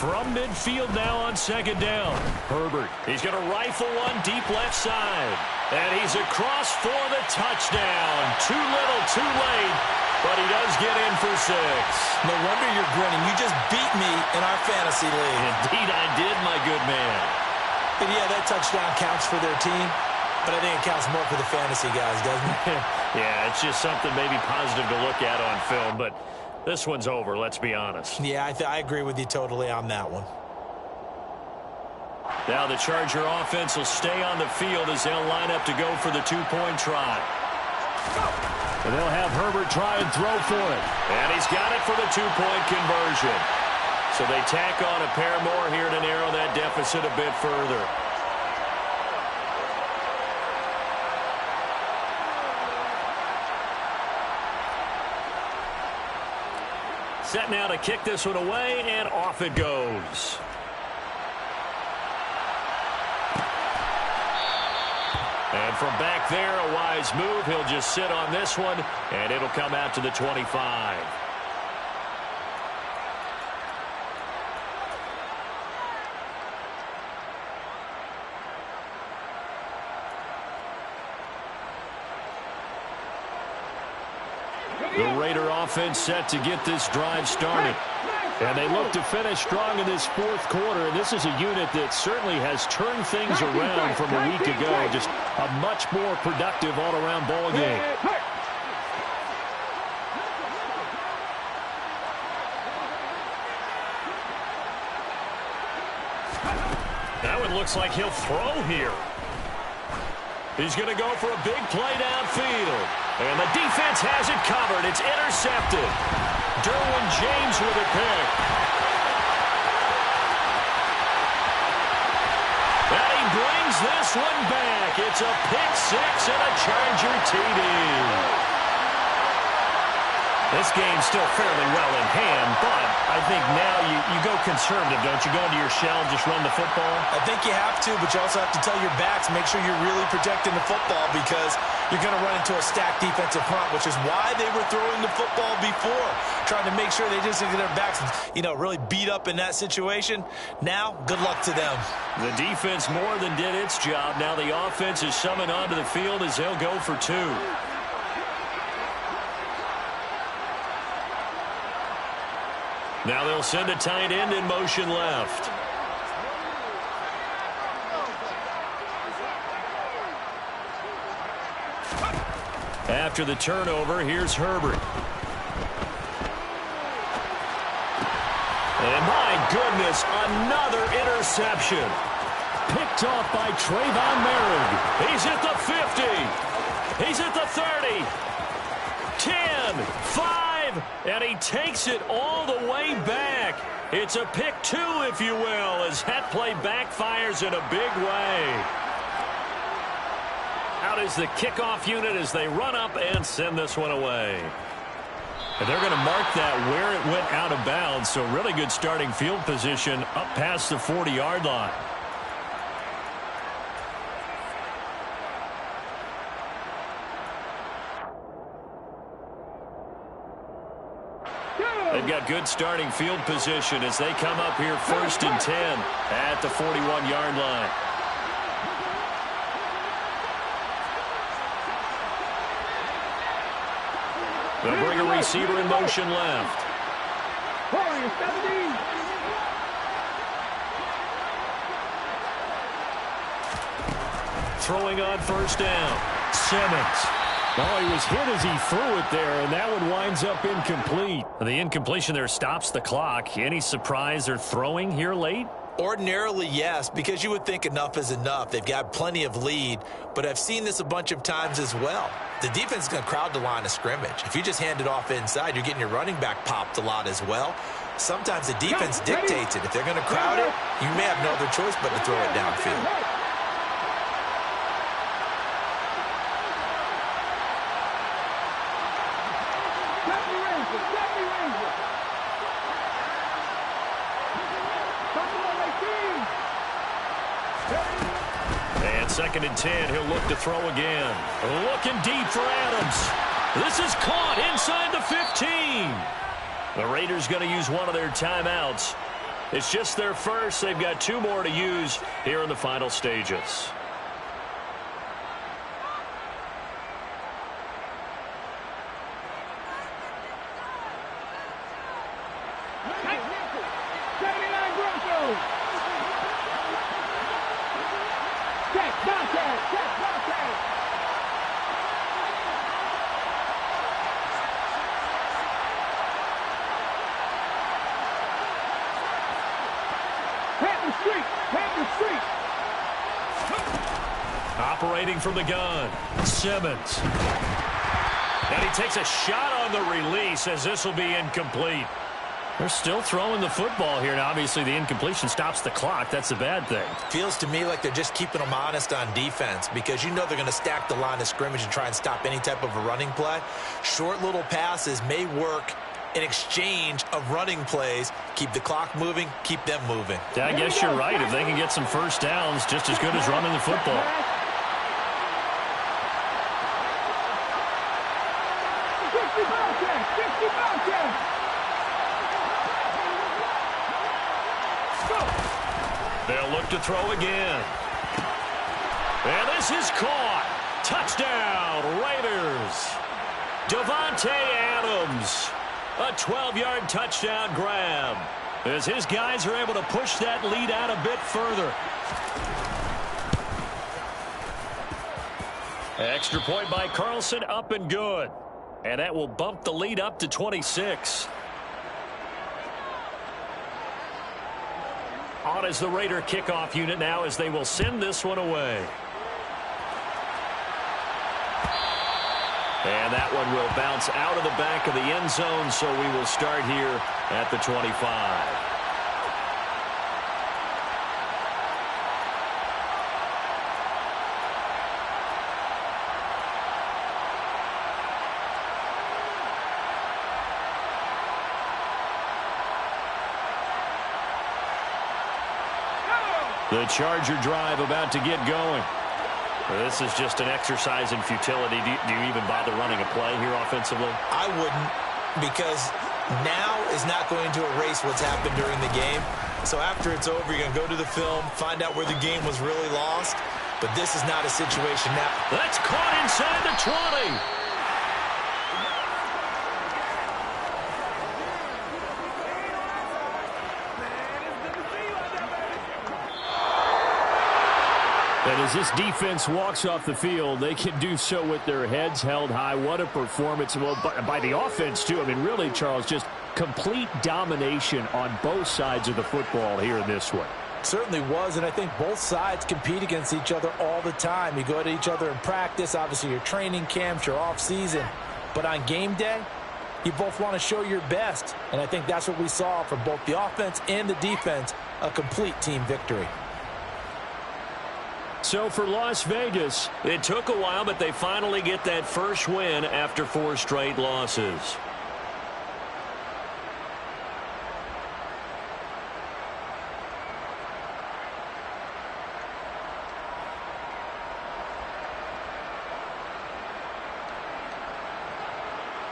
From midfield now on second down. Herbert, he's going to rifle one deep left side. And he's across for the touchdown. Too little, too late, but he does get in for 6. No wonder you're grinning. You just beat me in our fantasy league. Indeed I did, my good man. And yeah, that touchdown counts for their team, but I think it counts more for the fantasy guys, doesn't it? Yeah, it's just something maybe positive to look at on film, but this one's over, let's be honest. Yeah, I agree with you totally on that one. Now the Charger offense will stay on the field as they'll line up to go for the 2-point try. And they'll have Herbert try and throw for it. And he's got it for the 2-point conversion. So they tack on a pair more here to narrow that deficit a bit further. Set now to kick this one away, and off it goes. And from back there, a wise move. He'll just sit on this one, and it'll come out to the 25. The Raider offense set to get this drive started. And they look to finish strong in this fourth quarter. And this is a unit that certainly has turned things around from a week ago. Just a much more productive all-around ball game. That one looks like he'll throw here. He's going to go for a big play downfield. And the defense has it covered. It's intercepted. Derwin James with a pick. brings this one back. It's a pick six and a Charger TD. This game's still fairly well in hand, but I think now you go conservative, don't you? Go into your shell and just run the football? I think you have to, but you also have to tell your backs, make sure you're really protecting the football because you're going to run into a stacked defensive front, which is why they were throwing the football before, trying to make sure they just get their backs, really beat up in that situation. Now, good luck to them. The defense more than did its job. Now the offense is summoned onto the field as they'll go for two. Now they'll send a tight end in motion left. After the turnover, here's Herbert. And my goodness, another interception. Picked off by Trayvon Merrick. He's at the 50. He's at the 30. 10, 5, and he takes it all the way back. It's a pick two, if you will, as that play backfires in a big way. Out is the kickoff unit as they run up and send this one away. And they're going to mark that where it went out of bounds, so really good starting field position up past the 40-yard line. They've got good starting field position as they come up here 1st and 10 at the 41-yard line. They'll bring a receiver in motion left. Throwing on 1st down. Simmons. Oh, he was hit as he threw it there, and that one winds up incomplete. The incompletion there stops the clock. Any surprise they're throwing here late? Ordinarily, yes, because you would think enough is enough. They've got plenty of lead, but I've seen this a bunch of times as well. The defense is going to crowd the line of scrimmage. If you just hand it off inside, you're getting your running back popped a lot as well. Sometimes the defense dictates it. If they're going to crowd it, you may have no other choice but to throw it downfield. And 2nd and 10, he'll look to throw again. Looking deep for Adams. This is caught inside the 15. The Raiders going to use one of their timeouts. It's just their first. They've got 2 more to use here in the final stages. Operating from the gun, Simmons. And he takes a shot on the release as this will be incomplete. They're still throwing the football here, and obviously the incompletion stops the clock. That's a bad thing. Feels to me like they're just keeping them honest on defense because they're going to stack the line of scrimmage and try and stop any type of a running play. Short little passes may work in exchange of running plays. Keep the clock moving, keep them moving. Yeah, I guess you're right. If they can get some first downs, just as good as running the football. They'll look to throw again. And this is caught. Touchdown, Raiders. Davante Adams. A 12-yard touchdown grab as his guys are able to push that lead out a bit further. Extra point by Carlson, up and good. And that will bump the lead up to 26. On is the Raider kickoff unit now as they will send this one away. And that one will bounce out of the back of the end zone, so we will start here at the 25. The Charger drive about to get going. This is just an exercise in futility. Do you even bother running a play here offensively? I wouldn't, because now is not going to erase what's happened during the game. So after it's over, you're going to go to the film, find out where the game was really lost. But this is not a situation now. That's caught inside the 20. And as this defense walks off the field, they can do so with their heads held high. What a performance. Well, by the offense, too. I mean, really, Charles, just complete domination on both sides of the football here in this one. Certainly was, and I think both sides compete against each other all the time. You go to each other in practice, obviously your training camps, your off-season. But on game day, you both want to show your best. And I think that's what we saw from both the offense and the defense, a complete team victory. So for Las Vegas, it took a while, but they finally get that first win after 4 straight losses.